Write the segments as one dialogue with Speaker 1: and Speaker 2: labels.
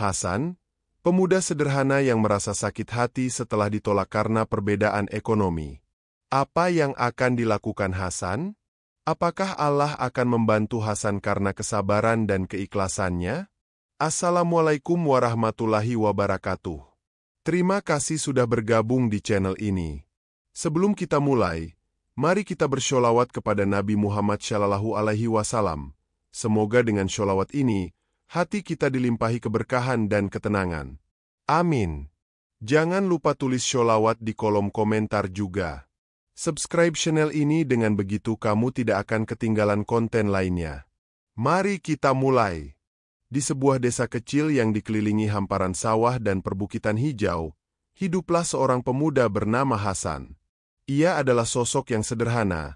Speaker 1: Hasan, pemuda sederhana yang merasa sakit hati setelah ditolak karena perbedaan ekonomi. Apa yang akan dilakukan Hasan? Apakah Allah akan membantu Hasan karena kesabaran dan keikhlasannya? Assalamualaikum warahmatullahi wabarakatuh. Terima kasih sudah bergabung di channel ini. Sebelum kita mulai, mari kita bersholawat kepada Nabi Muhammad SAW. Semoga dengan sholawat ini, hati kita dilimpahi keberkahan dan ketenangan. Amin. Jangan lupa tulis sholawat di kolom komentar juga. Subscribe channel ini, dengan begitu kamu tidak akan ketinggalan konten lainnya. Mari kita mulai. Di sebuah desa kecil yang dikelilingi hamparan sawah dan perbukitan hijau, hiduplah seorang pemuda bernama Hasan. Ia adalah sosok yang sederhana,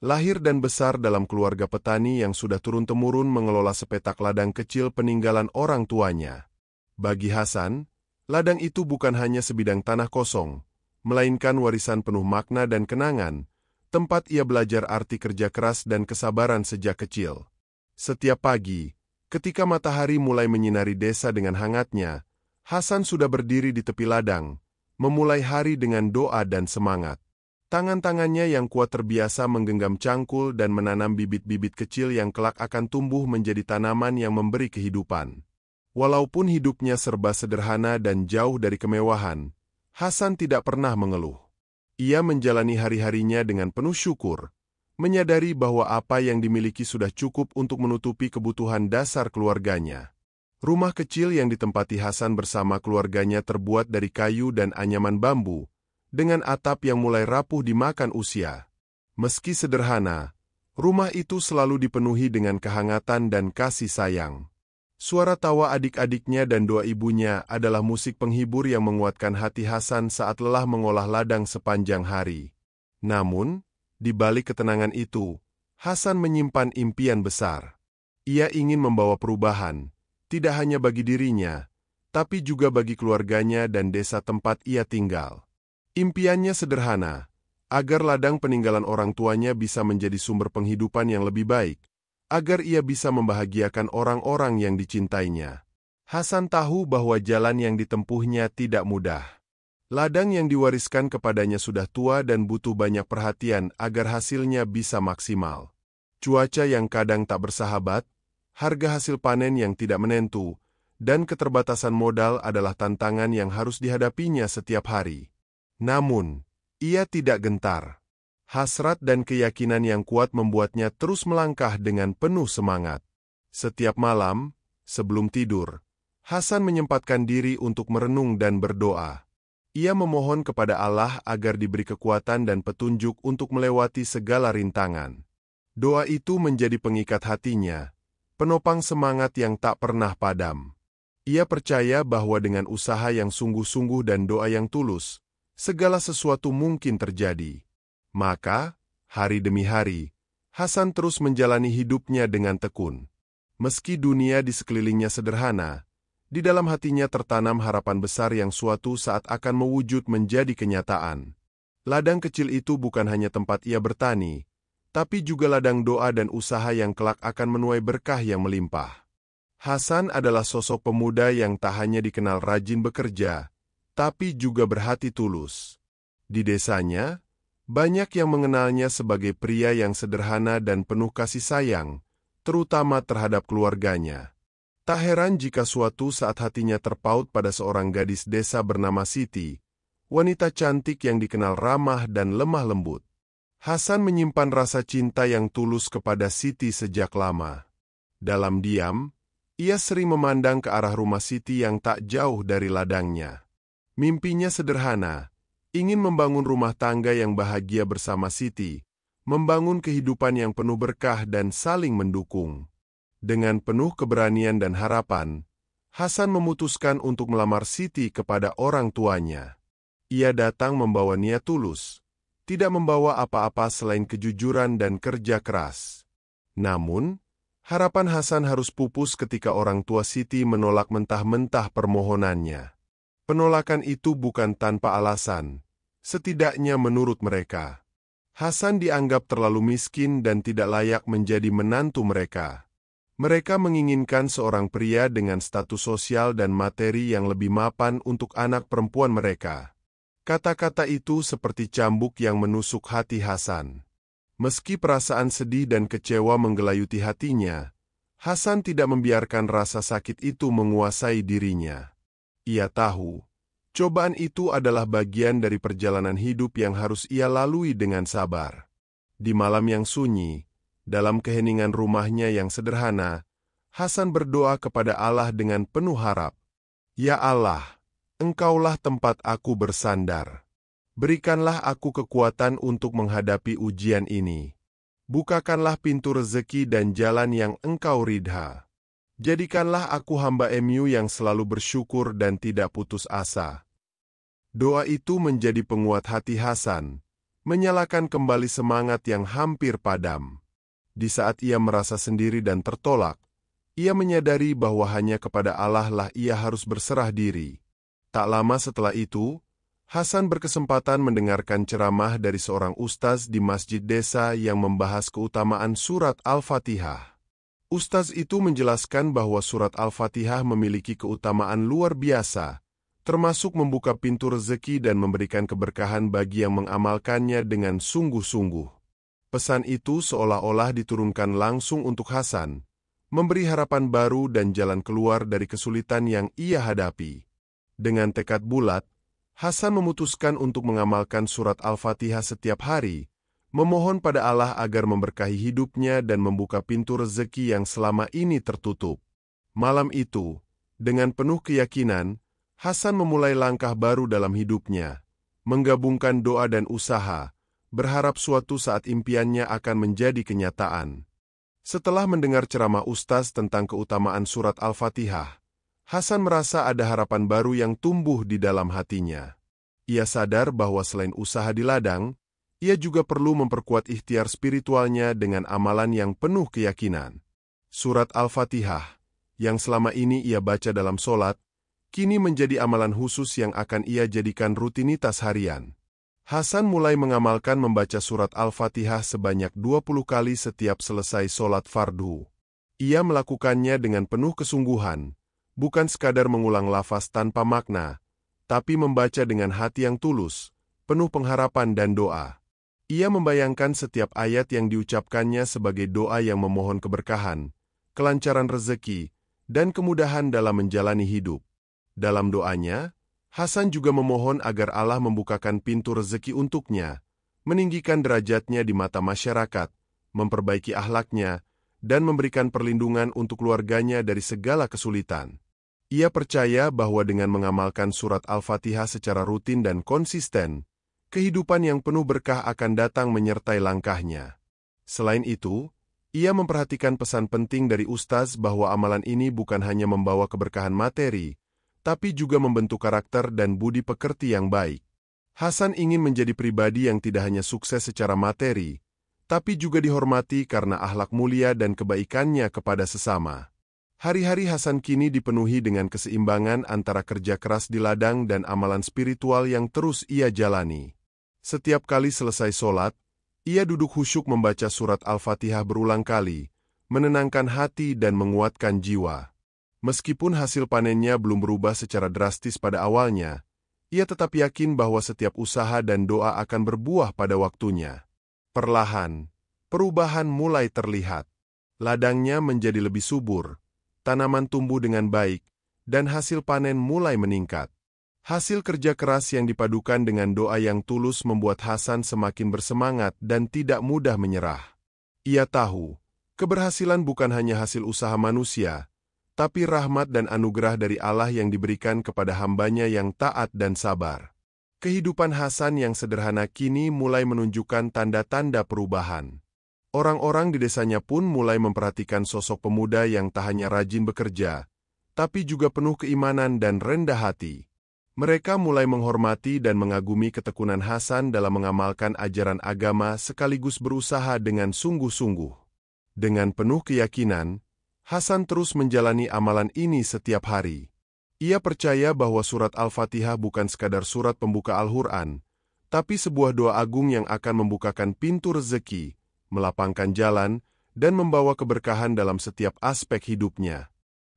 Speaker 1: lahir dan besar dalam keluarga petani yang sudah turun-temurun mengelola sepetak ladang kecil peninggalan orang tuanya. Bagi Hasan, ladang itu bukan hanya sebidang tanah kosong, melainkan warisan penuh makna dan kenangan, tempat ia belajar arti kerja keras dan kesabaran sejak kecil. Setiap pagi, ketika matahari mulai menyinari desa dengan hangatnya, Hasan sudah berdiri di tepi ladang, memulai hari dengan doa dan semangat. Tangan-tangannya yang kuat terbiasa menggenggam cangkul dan menanam bibit-bibit kecil yang kelak akan tumbuh menjadi tanaman yang memberi kehidupan. Walaupun hidupnya serba sederhana dan jauh dari kemewahan, Hasan tidak pernah mengeluh. Ia menjalani hari-harinya dengan penuh syukur, menyadari bahwa apa yang dimiliki sudah cukup untuk menutupi kebutuhan dasar keluarganya. Rumah kecil yang ditempati Hasan bersama keluarganya terbuat dari kayu dan anyaman bambu, dengan atap yang mulai rapuh dimakan usia. Meski sederhana, rumah itu selalu dipenuhi dengan kehangatan dan kasih sayang. Suara tawa adik-adiknya dan doa ibunya adalah musik penghibur yang menguatkan hati Hasan saat lelah mengolah ladang sepanjang hari. Namun, di balik ketenangan itu, Hasan menyimpan impian besar. Ia ingin membawa perubahan, tidak hanya bagi dirinya, tapi juga bagi keluarganya dan desa tempat ia tinggal. Impiannya sederhana, agar ladang peninggalan orang tuanya bisa menjadi sumber penghidupan yang lebih baik, agar ia bisa membahagiakan orang-orang yang dicintainya. Hasan tahu bahwa jalan yang ditempuhnya tidak mudah. Ladang yang diwariskan kepadanya sudah tua dan butuh banyak perhatian agar hasilnya bisa maksimal. Cuaca yang kadang tak bersahabat, harga hasil panen yang tidak menentu, dan keterbatasan modal adalah tantangan yang harus dihadapinya setiap hari. Namun, ia tidak gentar. Hasrat dan keyakinan yang kuat membuatnya terus melangkah dengan penuh semangat. Setiap malam, sebelum tidur, Hasan menyempatkan diri untuk merenung dan berdoa. Ia memohon kepada Allah agar diberi kekuatan dan petunjuk untuk melewati segala rintangan. Doa itu menjadi pengikat hatinya, penopang semangat yang tak pernah padam. Ia percaya bahwa dengan usaha yang sungguh-sungguh dan doa yang tulus, segala sesuatu mungkin terjadi. Maka, hari demi hari, Hasan terus menjalani hidupnya dengan tekun. Meski dunia di sekelilingnya sederhana, di dalam hatinya tertanam harapan besar yang suatu saat akan mewujud menjadi kenyataan. Ladang kecil itu bukan hanya tempat ia bertani, tapi juga ladang doa dan usaha yang kelak akan menuai berkah yang melimpah. Hasan adalah sosok pemuda yang tak hanya dikenal rajin bekerja, tapi juga berhati tulus. Di desanya, banyak yang mengenalnya sebagai pria yang sederhana dan penuh kasih sayang, terutama terhadap keluarganya. Tak heran jika suatu saat hatinya terpaut pada seorang gadis desa bernama Siti, wanita cantik yang dikenal ramah dan lemah lembut. Hasan menyimpan rasa cinta yang tulus kepada Siti sejak lama. Dalam diam, ia sering memandang ke arah rumah Siti yang tak jauh dari ladangnya. Mimpinya sederhana, ingin membangun rumah tangga yang bahagia bersama Siti, membangun kehidupan yang penuh berkah dan saling mendukung. Dengan penuh keberanian dan harapan, Hasan memutuskan untuk melamar Siti kepada orang tuanya. Ia datang membawa niat tulus, tidak membawa apa-apa selain kejujuran dan kerja keras. Namun, harapan Hasan harus pupus ketika orang tua Siti menolak mentah-mentah permohonannya. Penolakan itu bukan tanpa alasan, setidaknya menurut mereka. Hasan dianggap terlalu miskin dan tidak layak menjadi menantu mereka. Mereka menginginkan seorang pria dengan status sosial dan materi yang lebih mapan untuk anak perempuan mereka. Kata-kata itu seperti cambuk yang menusuk hati Hasan. Meski perasaan sedih dan kecewa menggelayuti hatinya, Hasan tidak membiarkan rasa sakit itu menguasai dirinya. Ia tahu, cobaan itu adalah bagian dari perjalanan hidup yang harus ia lalui dengan sabar. Di malam yang sunyi, dalam keheningan rumahnya yang sederhana, Hasan berdoa kepada Allah dengan penuh harap. Ya Allah, Engkaulah tempat aku bersandar. Berikanlah aku kekuatan untuk menghadapi ujian ini. Bukakanlah pintu rezeki dan jalan yang Engkau ridha. Jadikanlah aku hamba-Mu yang selalu bersyukur dan tidak putus asa. Doa itu menjadi penguat hati Hasan, menyalakan kembali semangat yang hampir padam. Di saat ia merasa sendiri dan tertolak, ia menyadari bahwa hanya kepada Allah lah ia harus berserah diri. Tak lama setelah itu, Hasan berkesempatan mendengarkan ceramah dari seorang ustaz di masjid desa yang membahas keutamaan surat Al-Fatihah. Ustaz itu menjelaskan bahwa surat Al-Fatihah memiliki keutamaan luar biasa, termasuk membuka pintu rezeki dan memberikan keberkahan bagi yang mengamalkannya dengan sungguh-sungguh. Pesan itu seolah-olah diturunkan langsung untuk Hasan, memberi harapan baru dan jalan keluar dari kesulitan yang ia hadapi. Dengan tekad bulat, Hasan memutuskan untuk mengamalkan surat Al-Fatihah setiap hari, memohon pada Allah agar memberkahi hidupnya dan membuka pintu rezeki yang selama ini tertutup. Malam itu, dengan penuh keyakinan, Hasan memulai langkah baru dalam hidupnya, menggabungkan doa dan usaha, berharap suatu saat impiannya akan menjadi kenyataan. Setelah mendengar ceramah ustaz tentang keutamaan surat Al-Fatihah, Hasan merasa ada harapan baru yang tumbuh di dalam hatinya. Ia sadar bahwa selain usaha di ladang, ia juga perlu memperkuat ikhtiar spiritualnya dengan amalan yang penuh keyakinan. Surat Al-Fatihah, yang selama ini ia baca dalam solat, kini menjadi amalan khusus yang akan ia jadikan rutinitas harian. Hasan mulai mengamalkan membaca surat Al-Fatihah sebanyak 20 kali setiap selesai solat fardu. Ia melakukannya dengan penuh kesungguhan, bukan sekadar mengulang lafaz tanpa makna, tapi membaca dengan hati yang tulus, penuh pengharapan dan doa. Ia membayangkan setiap ayat yang diucapkannya sebagai doa yang memohon keberkahan, kelancaran rezeki, dan kemudahan dalam menjalani hidup. Dalam doanya, Hasan juga memohon agar Allah membukakan pintu rezeki untuknya, meninggikan derajatnya di mata masyarakat, memperbaiki akhlaknya, dan memberikan perlindungan untuk keluarganya dari segala kesulitan. Ia percaya bahwa dengan mengamalkan surat Al-Fatihah secara rutin dan konsisten, kehidupan yang penuh berkah akan datang menyertai langkahnya. Selain itu, ia memperhatikan pesan penting dari ustaz bahwa amalan ini bukan hanya membawa keberkahan materi, tapi juga membentuk karakter dan budi pekerti yang baik. Hasan ingin menjadi pribadi yang tidak hanya sukses secara materi, tapi juga dihormati karena akhlak mulia dan kebaikannya kepada sesama. Hari-hari Hasan kini dipenuhi dengan keseimbangan antara kerja keras di ladang dan amalan spiritual yang terus ia jalani. Setiap kali selesai solat, ia duduk khusyuk membaca surat Al-Fatihah berulang kali, menenangkan hati dan menguatkan jiwa. Meskipun hasil panennya belum berubah secara drastis pada awalnya, ia tetap yakin bahwa setiap usaha dan doa akan berbuah pada waktunya. Perlahan, perubahan mulai terlihat. Ladangnya menjadi lebih subur, tanaman tumbuh dengan baik, dan hasil panen mulai meningkat. Hasil kerja keras yang dipadukan dengan doa yang tulus membuat Hasan semakin bersemangat dan tidak mudah menyerah. Ia tahu, keberhasilan bukan hanya hasil usaha manusia, tapi rahmat dan anugerah dari Allah yang diberikan kepada hambanya yang taat dan sabar. Kehidupan Hasan yang sederhana kini mulai menunjukkan tanda-tanda perubahan. Orang-orang di desanya pun mulai memperhatikan sosok pemuda yang tak hanya rajin bekerja, tapi juga penuh keimanan dan rendah hati. Mereka mulai menghormati dan mengagumi ketekunan Hasan dalam mengamalkan ajaran agama sekaligus berusaha dengan sungguh-sungguh. Dengan penuh keyakinan, Hasan terus menjalani amalan ini setiap hari. Ia percaya bahwa surat Al-Fatihah bukan sekadar surat pembuka Al-Quran, tapi sebuah doa agung yang akan membukakan pintu rezeki, melapangkan jalan, dan membawa keberkahan dalam setiap aspek hidupnya.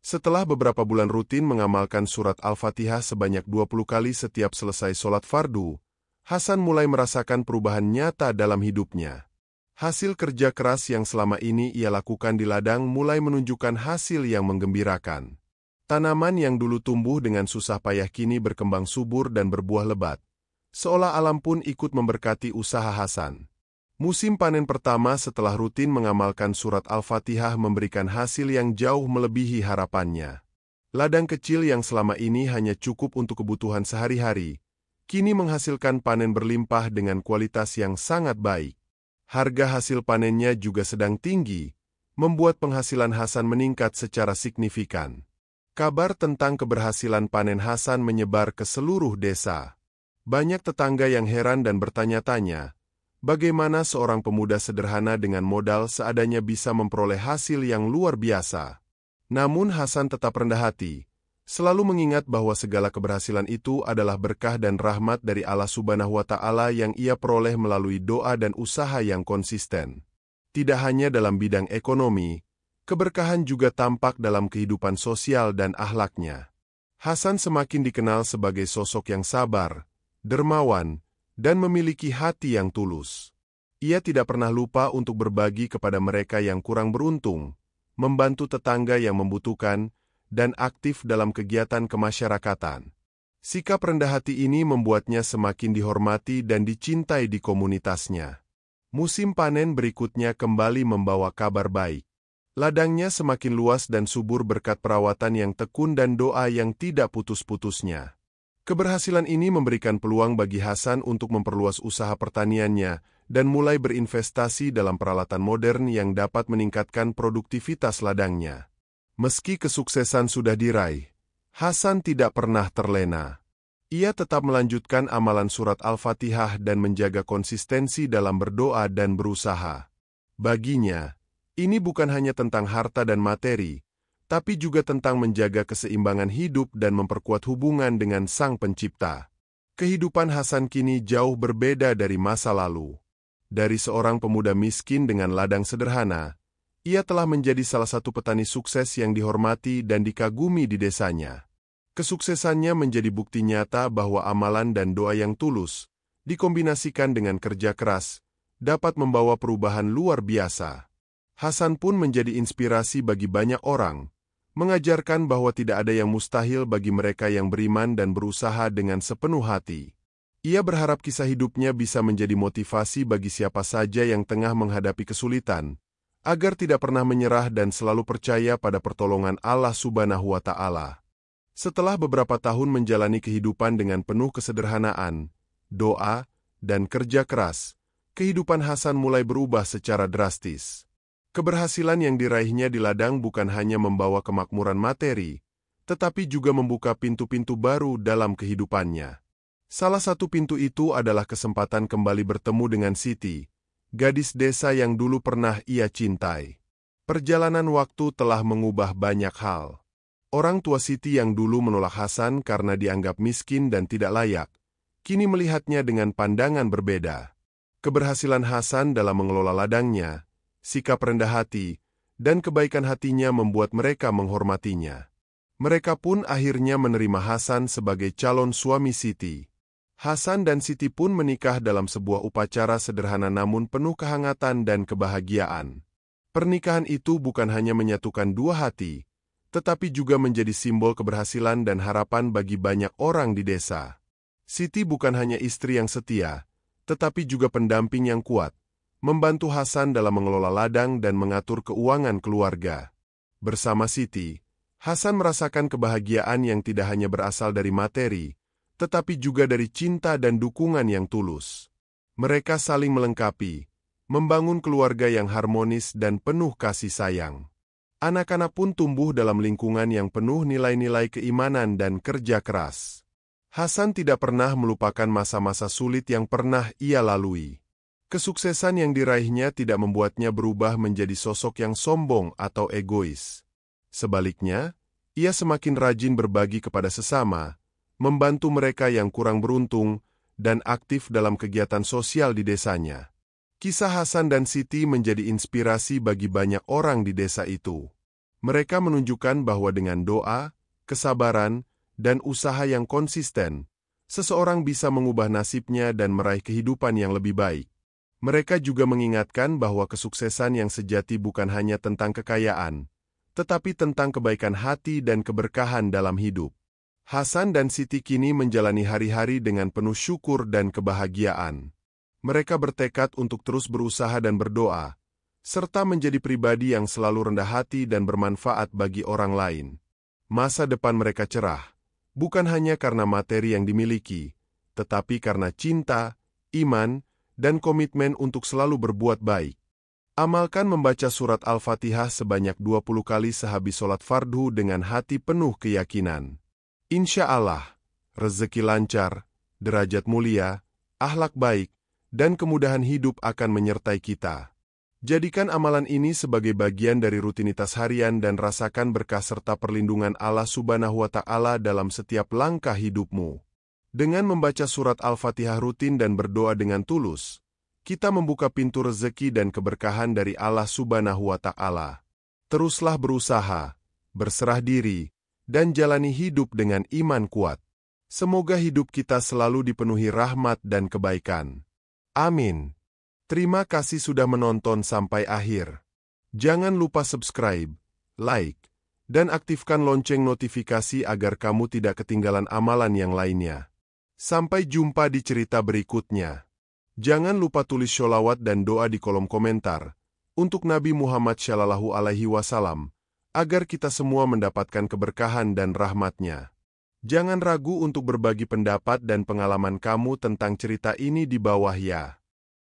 Speaker 1: Setelah beberapa bulan rutin mengamalkan surat Al-Fatihah sebanyak 20 kali setiap selesai sholat fardu, Hasan mulai merasakan perubahan nyata dalam hidupnya. Hasil kerja keras yang selama ini ia lakukan di ladang mulai menunjukkan hasil yang menggembirakan. Tanaman yang dulu tumbuh dengan susah payah kini berkembang subur dan berbuah lebat. Seolah alam pun ikut memberkati usaha Hasan. Musim panen pertama setelah rutin mengamalkan surat Al-Fatihah memberikan hasil yang jauh melebihi harapannya. Ladang kecil yang selama ini hanya cukup untuk kebutuhan sehari-hari, kini menghasilkan panen berlimpah dengan kualitas yang sangat baik. Harga hasil panennya juga sedang tinggi, membuat penghasilan Hasan meningkat secara signifikan. Kabar tentang keberhasilan panen Hasan menyebar ke seluruh desa. Banyak tetangga yang heran dan bertanya-tanya, bagaimana seorang pemuda sederhana dengan modal seadanya bisa memperoleh hasil yang luar biasa. Namun Hasan tetap rendah hati, selalu mengingat bahwa segala keberhasilan itu adalah berkah dan rahmat dari Allah Subhanahu wa Ta'ala yang ia peroleh melalui doa dan usaha yang konsisten. Tidak hanya dalam bidang ekonomi, keberkahan juga tampak dalam kehidupan sosial dan akhlaknya. Hasan semakin dikenal sebagai sosok yang sabar, dermawan, dan memiliki hati yang tulus. Ia tidak pernah lupa untuk berbagi kepada mereka yang kurang beruntung, membantu tetangga yang membutuhkan, dan aktif dalam kegiatan kemasyarakatan. Sikap rendah hati ini membuatnya semakin dihormati dan dicintai di komunitasnya. Musim panen berikutnya kembali membawa kabar baik. Ladangnya semakin luas dan subur berkat perawatan yang tekun dan doa yang tidak putus-putusnya. Keberhasilan ini memberikan peluang bagi Hasan untuk memperluas usaha pertaniannya dan mulai berinvestasi dalam peralatan modern yang dapat meningkatkan produktivitas ladangnya. Meski kesuksesan sudah diraih, Hasan tidak pernah terlena. Ia tetap melanjutkan amalan surat Al-Fatihah dan menjaga konsistensi dalam berdoa dan berusaha. Baginya, ini bukan hanya tentang harta dan materi, tapi juga tentang menjaga keseimbangan hidup dan memperkuat hubungan dengan Sang Pencipta. Kehidupan Hasan kini jauh berbeda dari masa lalu. Dari seorang pemuda miskin dengan ladang sederhana, ia telah menjadi salah satu petani sukses yang dihormati dan dikagumi di desanya. Kesuksesannya menjadi bukti nyata bahwa amalan dan doa yang tulus, dikombinasikan dengan kerja keras, dapat membawa perubahan luar biasa. Hasan pun menjadi inspirasi bagi banyak orang, mengajarkan bahwa tidak ada yang mustahil bagi mereka yang beriman dan berusaha dengan sepenuh hati. Ia berharap kisah hidupnya bisa menjadi motivasi bagi siapa saja yang tengah menghadapi kesulitan, agar tidak pernah menyerah dan selalu percaya pada pertolongan Allah Subhanahu wa Ta'ala. Setelah beberapa tahun menjalani kehidupan dengan penuh kesederhanaan, doa, dan kerja keras, kehidupan Hasan mulai berubah secara drastis. Keberhasilan yang diraihnya di ladang bukan hanya membawa kemakmuran materi, tetapi juga membuka pintu-pintu baru dalam kehidupannya. Salah satu pintu itu adalah kesempatan kembali bertemu dengan Siti, gadis desa yang dulu pernah ia cintai. Perjalanan waktu telah mengubah banyak hal. Orang tua Siti yang dulu menolak Hasan karena dianggap miskin dan tidak layak, kini melihatnya dengan pandangan berbeda. Keberhasilan Hasan dalam mengelola ladangnya, sikap rendah hati, dan kebaikan hatinya membuat mereka menghormatinya. Mereka pun akhirnya menerima Hasan sebagai calon suami Siti. Hasan dan Siti pun menikah dalam sebuah upacara sederhana namun penuh kehangatan dan kebahagiaan. Pernikahan itu bukan hanya menyatukan dua hati, tetapi juga menjadi simbol keberhasilan dan harapan bagi banyak orang di desa. Siti bukan hanya istri yang setia, tetapi juga pendamping yang kuat, membantu Hasan dalam mengelola ladang dan mengatur keuangan keluarga. Bersama Siti, Hasan merasakan kebahagiaan yang tidak hanya berasal dari materi, tetapi juga dari cinta dan dukungan yang tulus. Mereka saling melengkapi, membangun keluarga yang harmonis dan penuh kasih sayang. Anak-anak pun tumbuh dalam lingkungan yang penuh nilai-nilai keimanan dan kerja keras. Hasan tidak pernah melupakan masa-masa sulit yang pernah ia lalui. Kesuksesan yang diraihnya tidak membuatnya berubah menjadi sosok yang sombong atau egois. Sebaliknya, ia semakin rajin berbagi kepada sesama, membantu mereka yang kurang beruntung, dan aktif dalam kegiatan sosial di desanya. Kisah Hasan dan Siti menjadi inspirasi bagi banyak orang di desa itu. Mereka menunjukkan bahwa dengan doa, kesabaran, dan usaha yang konsisten, seseorang bisa mengubah nasibnya dan meraih kehidupan yang lebih baik. Mereka juga mengingatkan bahwa kesuksesan yang sejati bukan hanya tentang kekayaan, tetapi tentang kebaikan hati dan keberkahan dalam hidup. Hasan dan Siti kini menjalani hari-hari dengan penuh syukur dan kebahagiaan. Mereka bertekad untuk terus berusaha dan berdoa, serta menjadi pribadi yang selalu rendah hati dan bermanfaat bagi orang lain. Masa depan mereka cerah, bukan hanya karena materi yang dimiliki, tetapi karena cinta, iman, dan komitmen untuk selalu berbuat baik. Amalkan membaca surat Al-Fatihah sebanyak 20 kali sehabis sholat fardu dengan hati penuh keyakinan. Insya Allah, rezeki lancar, derajat mulia, akhlak baik, dan kemudahan hidup akan menyertai kita. Jadikan amalan ini sebagai bagian dari rutinitas harian dan rasakan berkah serta perlindungan Allah Subhanahu wa Ta'ala dalam setiap langkah hidupmu. Dengan membaca surat Al-Fatihah rutin dan berdoa dengan tulus, kita membuka pintu rezeki dan keberkahan dari Allah Subhanahu wa Ta'ala. Teruslah berusaha, berserah diri, dan jalani hidup dengan iman kuat. Semoga hidup kita selalu dipenuhi rahmat dan kebaikan. Amin. Terima kasih sudah menonton sampai akhir. Jangan lupa subscribe, like, dan aktifkan lonceng notifikasi agar kamu tidak ketinggalan amalan yang lainnya. Sampai jumpa di cerita berikutnya. Jangan lupa tulis sholawat dan doa di kolom komentar untuk Nabi Muhammad SAW, agar kita semua mendapatkan keberkahan dan rahmatnya. Jangan ragu untuk berbagi pendapat dan pengalaman kamu tentang cerita ini di bawah ya.